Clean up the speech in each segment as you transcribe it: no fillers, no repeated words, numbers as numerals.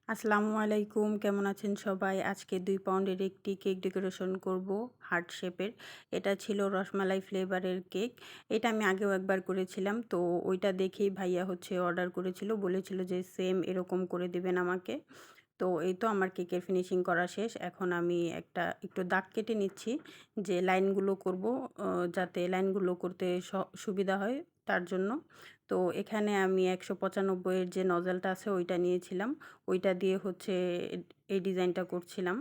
আসসালামু আলাইকুম, কেমন আছেন সবাই? আজকে ২ পাউন্ডের একটি কেক ডেকোরেশন করব হার্ট শেপের। এটা ছিল রসমালাই ফ্লেভারের কেক। এটা আমি আগেও একবার করেছিলাম। তো ওইটা দেখেই ভাইয়া অর্ডার করেছিল। বলেছিল যে সেম এরকম করে দিবেন আমাকে। তো এই তো আমার কেকের ফিনিশিং করা শেষ। এখন আমি একটু দাগ কেটে নিচ্ছি যে লাইনগুলো করব, যাতে লাইনগুলো করতে সুবিধা হয় তার জন্য। তো এখানে আমি ১৯৫ এর যে নজেলটা আছে ওইটা নিয়েছিলাম। ওইটা দিয়ে এই ডিজাইনটা করছিলাম।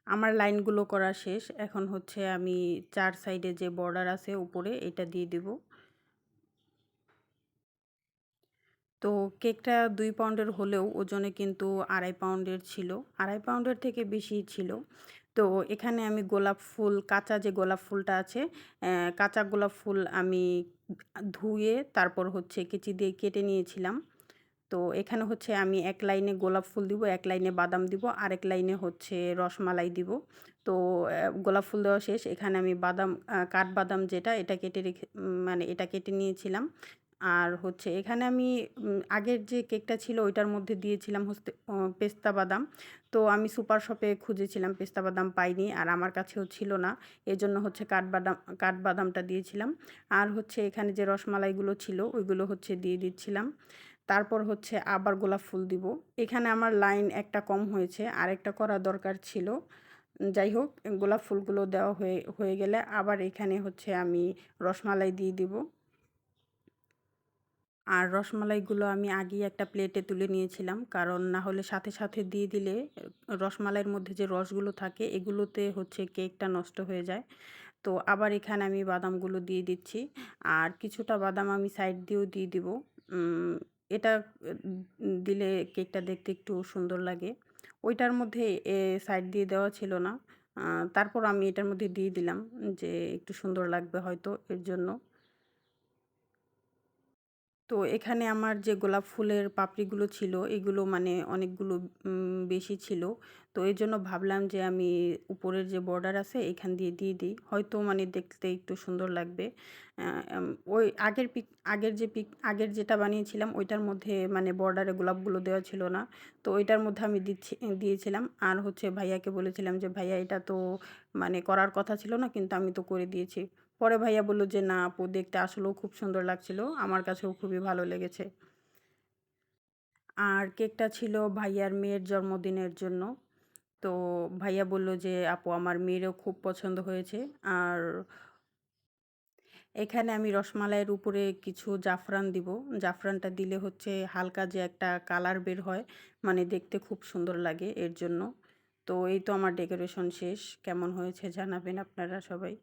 আমার লাইনগুলো করা শেষ। এখন আমি ৪ সাইডে যে বর্ডার আছে উপরে এটা দিয়ে দিব। তো কেকটা ২ পাউন্ডের হলেও ওজনে কিন্তু ২.৫ পাউন্ডের ছিল। ২.৫ পাউন্ডের থেকে বেশিই ছিল। তো এখানে আমি গোলাপ ফুল, কাঁচা যে গোলাপ ফুলটা আছে, কাঁচা গোলাপ ফুল আমি ধুয়ে তারপর কেচি দিয়ে কেটে নিয়েছিলাম। তো এখানে আমি এক লাইনে গোলাপ ফুল দিব, এক লাইনে বাদাম দিব, আরেক লাইনে রসমালাই দিব। তো গোলাপ ফুল দেওয়া শেষ। এখানে আমি কাঠবাদাম যেটা এটা কেটে মানে এটা কেটে নিয়েছিলাম। আর এখানে আমি আগের যে কেকটা ছিল ওইটার মধ্যে দিয়েছিলাম পেস্তা বাদাম। তো আমি সুপার শপে খুঁজেছিলাম, পেস্তা বাদাম পাইনি আর আমার কাছেও ছিল না। এজন্য কাঠবাদামটা দিয়েছিলাম। আর এখানে যে রসমালাইগুলো ছিল ওইগুলো দিয়ে দিচ্ছিলাম। তারপর আবার গোলাপ ফুল দিব। এখানে আমার লাইন একটা কম হয়েছে, আরেকটা করা দরকার ছিল। যাই হোক, গোলাপ ফুলগুলো দেওয়া হয়ে গেলে আবার এখানে আমি রসমালাই দিয়ে দিব। আর রসমালাইগুলো আমি আগেই একটা প্লেটে তুলে নিয়েছিলাম, কারণ না হলে সাথে সাথে দিয়ে দিলে রসমালাইয়ের মধ্যে যে রসগুলো থাকে এগুলোতে কেকটা নষ্ট হয়ে যায়। তো আবার এখানে আমি বাদামগুলো দিয়ে দিচ্ছি। আর কিছুটা বাদাম আমি সাইড দিয়েও দিয়ে দিব। উম এটা দিলে কেকটা দেখতে একটু সুন্দর লাগে। ওইটার মধ্যে সাইড দিয়ে দেওয়া ছিল না। তারপর আমি এটার মধ্যে দিয়ে দিলাম, যে একটু সুন্দর লাগবে হয়তো এর জন্য। তো এখানে আমার যে গোলাপ ফুলের পাপড়িগুলো ছিল এগুলো মানে অনেকগুলো বেশি ছিল। তো এজন্য ভাবলাম যে আমি উপরের যে বর্ডার আছে এখান দিয়ে দিয়ে দিই। হয়তো মানে দেখতে একটু সুন্দর লাগবে। আ এম ওই আগের যেটা বানিয়েছিলাম ওইটার মধ্যে মানে বর্ডারে গোলাপগুলো দেওয়া ছিল না। তো ওইটার মধ্যে আমি দিয়েছিলাম। আর ভাইয়াকে বলেছিলাম যে, "ভাইয়া এটা তো মানে করার কথা ছিল না, কিন্তু আমি তো করে দিয়েছি।" পরে ভাইয়া বলল যে, "না আপু, দেখতে আসলেও খুব সুন্দর লাগছিল। আমার কাছেও খুবই ভালো লেগেছে।" আর কেকটা ছিল ভাইয়ার মেয়ের জন্মদিনের জন্য। তো ভাইয়া বলল যে, "আপু, আমার মেয়েরও খুব পছন্দ হয়েছে।" আর এখানে আমি রসমালাইয়ের উপরে কিছু জাফরান দিব। জাফরানটা দিলে হালকা যে একটা কালার বের হয়, মানে দেখতে খুব সুন্দর লাগে এর জন্য। তো এই তো আমার ডেকোরেশন শেষ। কেমন হয়েছে জানাবেন আপনারা সবাই।